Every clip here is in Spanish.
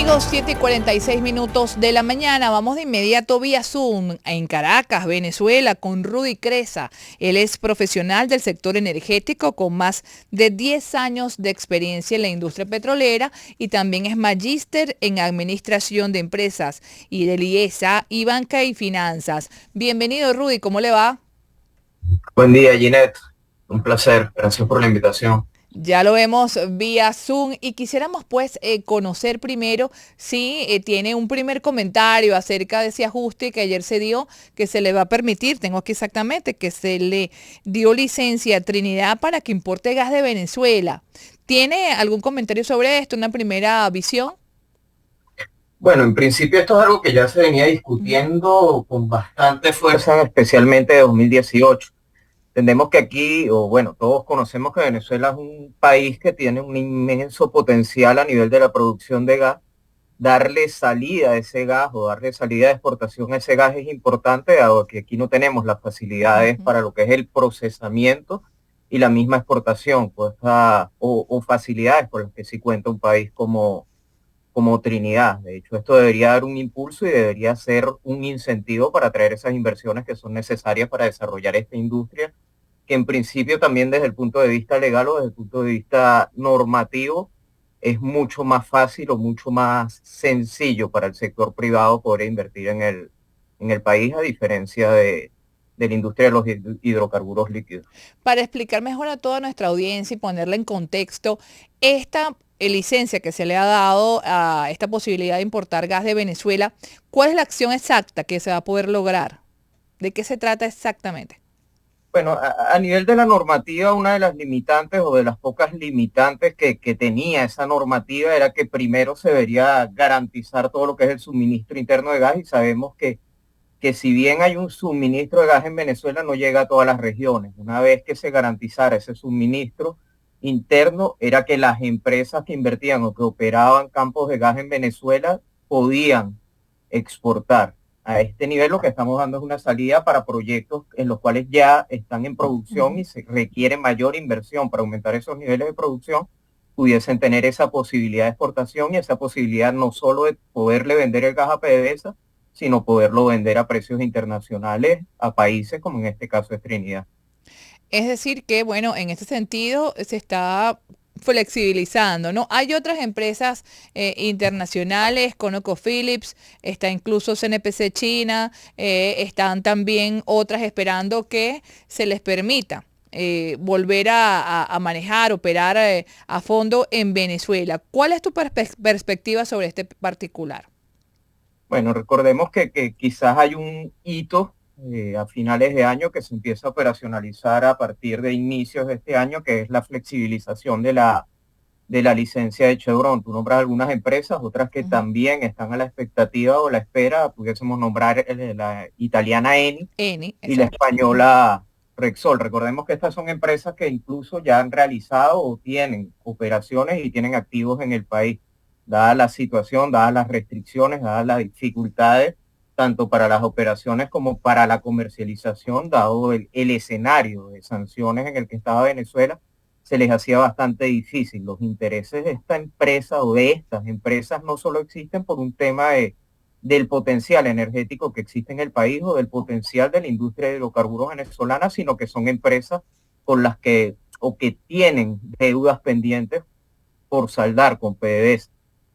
amigos, 7:46 de la mañana. Vamos de inmediato vía Zoom en Caracas, Venezuela, con Rudy Cresa. Él es profesional del sector energético con más de 10 años de experiencia en la industria petrolera y también es magíster en administración de empresas y del IESA y banca y finanzas. Bienvenido, Rudy, ¿cómo le va? Buen día, Ginette. Un placer. Gracias por la invitación. Ya lo vemos vía Zoom y quisiéramos pues conocer primero si tiene un primer comentario acerca de ese ajuste que ayer se dio, que se le va a permitir, tengo aquí exactamente, que se le dio licencia a Trinidad para que importe gas de Venezuela. ¿Tiene algún comentario sobre esto, una primera visión? Bueno, en principio esto es algo que ya se venía Ujú, discutiendo con bastante fuerza, especialmente de 2018. Entendemos que aquí, o bueno, todos conocemos que Venezuela es un país que tiene un inmenso potencial a nivel de la producción de gas. Darle salida a ese gas o darle salida de exportación a ese gas es importante, dado que aquí no tenemos las facilidades ujú. para lo que es el procesamiento y la misma exportación, pues, o facilidades con las que sí cuenta un país como Trinidad. De hecho, esto debería dar un impulso y debería ser un incentivo para traer esas inversiones que son necesarias para desarrollar esta industria, que en principio también desde el punto de vista legal o desde el punto de vista normativo es mucho más fácil o mucho más sencillo para el sector privado poder invertir en el país, a diferencia de la industria de los hidrocarburos líquidos. Para explicar mejor a toda nuestra audiencia y ponerla en contexto, esta licencia que se le ha dado a esta posibilidad de importar gas de Venezuela, ¿cuál es la acción exacta que se va a poder lograr? ¿De qué se trata exactamente? Bueno, a nivel de la normativa, una de las limitantes o de las pocas limitantes que tenía esa normativa era que primero se debería garantizar todo lo que es el suministro interno de gas, y sabemos que si bien hay un suministro de gas en Venezuela, no llega a todas las regiones. Una vez que se garantizara ese suministro interno, era que las empresas que invertían o que operaban campos de gas en Venezuela podían exportar. A este nivel lo que estamos dando es una salida para proyectos en los cuales ya están en producción Ujú. y se requiere mayor inversión para aumentar esos niveles de producción, pudiesen tener esa posibilidad de exportación y esa posibilidad no solo de poderle vender el gas a PDVSA, sino poderlo vender a precios internacionales a países como en este caso es Trinidad. Es decir que, bueno, en ese sentido se está flexibilizando, ¿no? Hay otras empresas internacionales, ConocoPhillips, está incluso CNPC China, están también otras esperando que se les permita volver a manejar, operar a fondo en Venezuela. ¿Cuál es tu perspectiva sobre este particular? Bueno, recordemos que quizás hay un hito a finales de año que se empieza a operacionalizar a partir de inicios de este año, que es la flexibilización de la licencia de Chevron. Tú nombras algunas empresas, otras que Ujú. también están a la expectativa o la espera. Pudiésemos nombrar la italiana Eni Eni, y la exacto. española Rexol. Recordemos que estas son empresas que incluso ya han realizado o tienen operaciones y tienen activos en el país, dada la situación, dadas las restricciones, dadas las dificultades, tanto para las operaciones como para la comercialización, dado el escenario de sanciones en el que estaba Venezuela, se les hacía bastante difícil. Los intereses de esta empresa o de estas empresas no solo existen por un tema del potencial energético que existe en el país o del potencial de la industria de hidrocarburos venezolana, sino que son empresas con las que o que tienen deudas pendientes por saldar con PDVSA.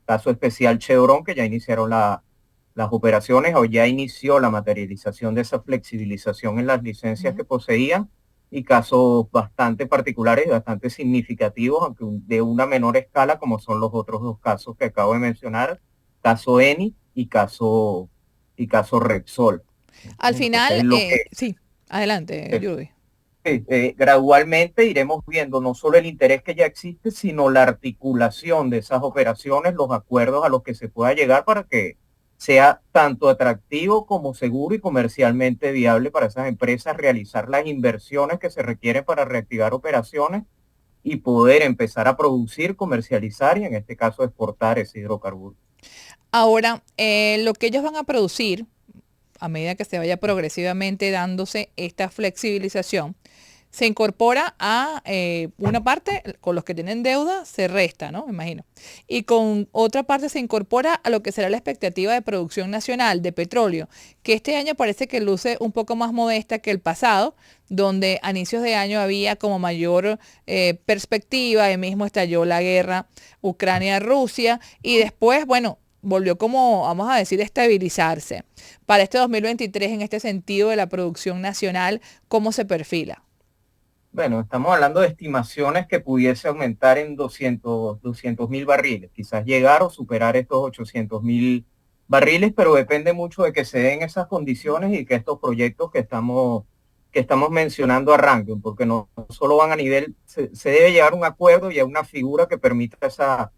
Caso especial Chevron, que ya iniciaron las operaciones o ya inició la materialización de esa flexibilización en las licencias Ujú. que poseían, y casos bastante particulares y bastante significativos, aunque de una menor escala, como son los otros dos casos que acabo de mencionar, caso Eni y caso Repsol. Al Entonces, final, sí, adelante, eh, Judy. gradualmente iremos viendo no solo el interés que ya existe, sino la articulación de esas operaciones, los acuerdos a los que se pueda llegar para que sea tanto atractivo como seguro y comercialmente viable para esas empresas realizar las inversiones que se requieren para reactivar operaciones y poder empezar a producir, comercializar y en este caso exportar ese hidrocarburo. Ahora, lo que ellos van a producir, a medida que se vaya progresivamente dándose esta flexibilización, se incorpora a una parte, con los que tienen deuda se resta, ¿no? Me imagino. Y con otra parte se incorpora a lo que será la expectativa de producción nacional de petróleo, que este año parece que luce un poco más modesta que el pasado, donde a inicios de año había como mayor perspectiva, y mismo estalló la guerra Ucrania-Rusia, y después, bueno, volvió como, vamos a decir, a estabilizarse. Para este 2023, en este sentido de la producción nacional, ¿cómo se perfila? Bueno, estamos hablando de estimaciones que pudiese aumentar en 200.000 barriles, quizás llegar o superar estos 800.000 barriles, pero depende mucho de que se den esas condiciones y que estos proyectos que estamos mencionando arranquen, porque no solo van a nivel, se debe llegar a un acuerdo y a una figura que permita esa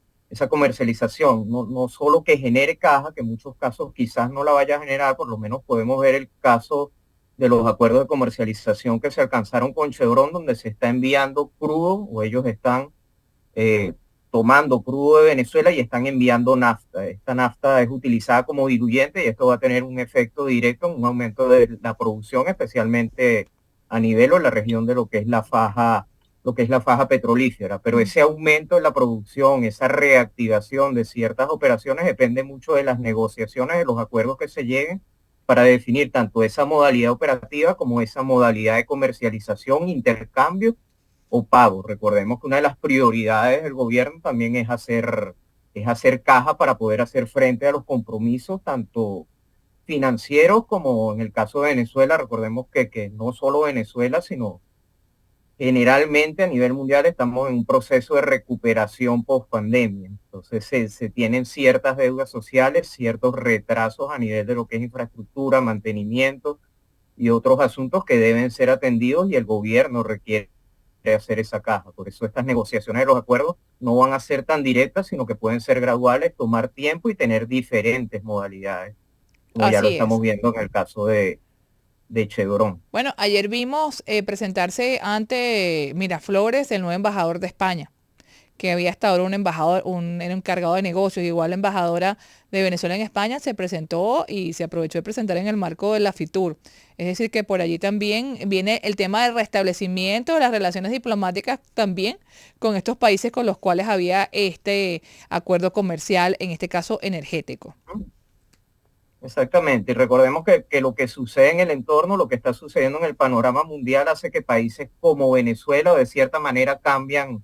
comercialización, no solo que genere caja, que en muchos casos quizás no la vaya a generar, por lo menos podemos ver el caso de los acuerdos de comercialización que se alcanzaron con Chevron, donde se está enviando crudo o ellos están eh, tomando crudo de Venezuela y están enviando nafta. Esta nafta es utilizada como diluyente y esto va a tener un efecto directo en un aumento de la producción, especialmente a nivel o en la región de lo que es la faja petrolífera. Pero ese aumento en la producción, esa reactivación de ciertas operaciones depende mucho de las negociaciones, de los acuerdos que se lleguen para definir tanto esa modalidad operativa como esa modalidad de comercialización, intercambio o pago. Recordemos que una de las prioridades del gobierno también es hacer caja para poder hacer frente a los compromisos, tanto financieros como en el caso de Venezuela. Recordemos que no solo Venezuela, sino generalmente a nivel mundial estamos en un proceso de recuperación post pandemia. Entonces se tienen ciertas deudas sociales, ciertos retrasos a nivel de lo que es infraestructura, mantenimiento y otros asuntos que deben ser atendidos y el gobierno requiere hacer esa caja. Por eso estas negociaciones de los acuerdos no van a ser tan directas, sino que pueden ser graduales, tomar tiempo y tener diferentes modalidades, como ya lo Así estamos es. viendo en el caso de Chevron. Bueno, ayer vimos presentarse ante Miraflores el nuevo embajador de España, que había hasta ahora un embajador, un encargado de negocios, igual la embajadora de Venezuela en España se presentó y se aprovechó de presentar en el marco de la FITUR. Es decir, que por allí también viene el tema del restablecimiento de las relaciones diplomáticas también con estos países con los cuales había este acuerdo comercial, en este caso energético. Exactamente, y recordemos que lo que sucede en el entorno, lo que está sucediendo en el panorama mundial hace que países como Venezuela de cierta manera cambian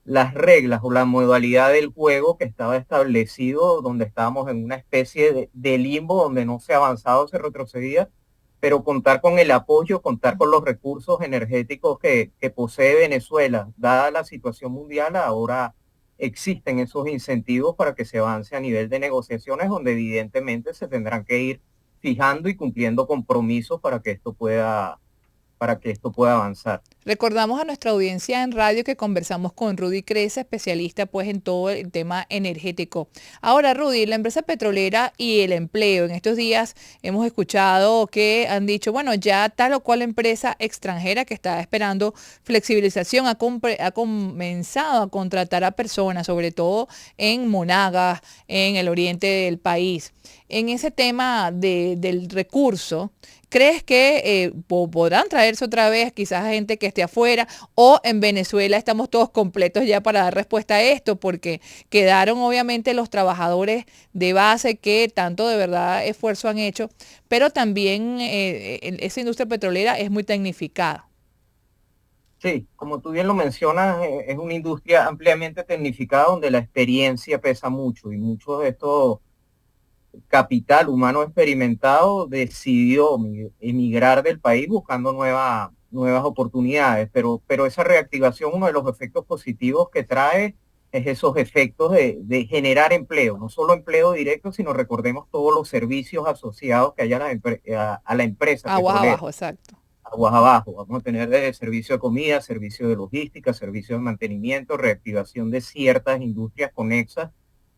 las reglas o la modalidad del juego que estaba establecido, donde estábamos en una especie de limbo donde no se avanzaba o se retrocedía, pero contar con el apoyo, contar con los recursos energéticos que posee Venezuela, dada la situación mundial, ahora existen esos incentivos para que se avance a nivel de negociaciones, donde evidentemente se tendrán que ir fijando y cumpliendo compromisos para que esto pueda avanzar. Recordamos a nuestra audiencia en radio que conversamos con Rudy Cresa, especialista pues en todo el tema energético. Ahora, Rudy, la empresa petrolera y el empleo. En estos días hemos escuchado que han dicho, bueno, ya tal o cual empresa extranjera que está esperando flexibilización ha comenzado a contratar a personas, sobre todo en Monagas, en el oriente del país. En ese tema del recurso, ¿crees que podrán traerse otra vez quizás gente que esté afuera o en Venezuela estamos todos completos ya para dar respuesta a esto? Porque quedaron obviamente los trabajadores de base que tanto de verdad esfuerzo han hecho, pero también esa industria petrolera es muy tecnificada. Sí, como tú bien lo mencionas, es una industria ampliamente tecnificada donde la experiencia pesa mucho y muchos de estos capital humano experimentado decidió emigrar del país buscando nuevas oportunidades, pero esa reactivación, uno de los efectos positivos que trae es esos efectos de generar empleo, no solo empleo directo, sino recordemos todos los servicios asociados que hay a la empresa Aguas petrolera. abajo, exacto. Aguas abajo, vamos a tener de servicio de comida, servicio de logística, servicio de mantenimiento, reactivación de ciertas industrias conexas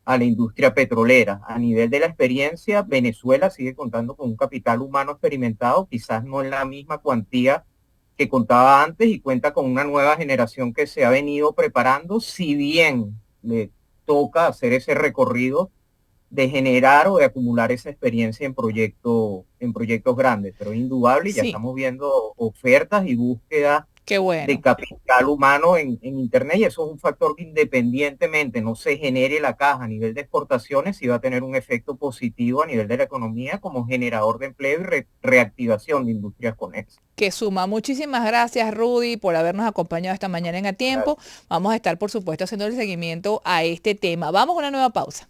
a la industria petrolera. A nivel de la experiencia, Venezuela sigue contando con un capital humano experimentado, quizás no en la misma cuantía que contaba antes y cuenta con una nueva generación que se ha venido preparando, si bien le toca hacer ese recorrido de generar o de acumular esa experiencia en proyectos grandes, pero es indudable, ya Sí. estamos viendo ofertas y búsqueda Qué de bueno. capital humano en Internet, y eso es un factor que independientemente no se genere la caja a nivel de exportaciones, sí va a tener un efecto positivo a nivel de la economía como generador de empleo y reactivación de industrias conexas. Que suma. Muchísimas gracias, Rudy, por habernos acompañado esta mañana en A Tiempo. Gracias. Vamos a estar, por supuesto, haciendo el seguimiento a este tema. Vamos a una nueva pausa.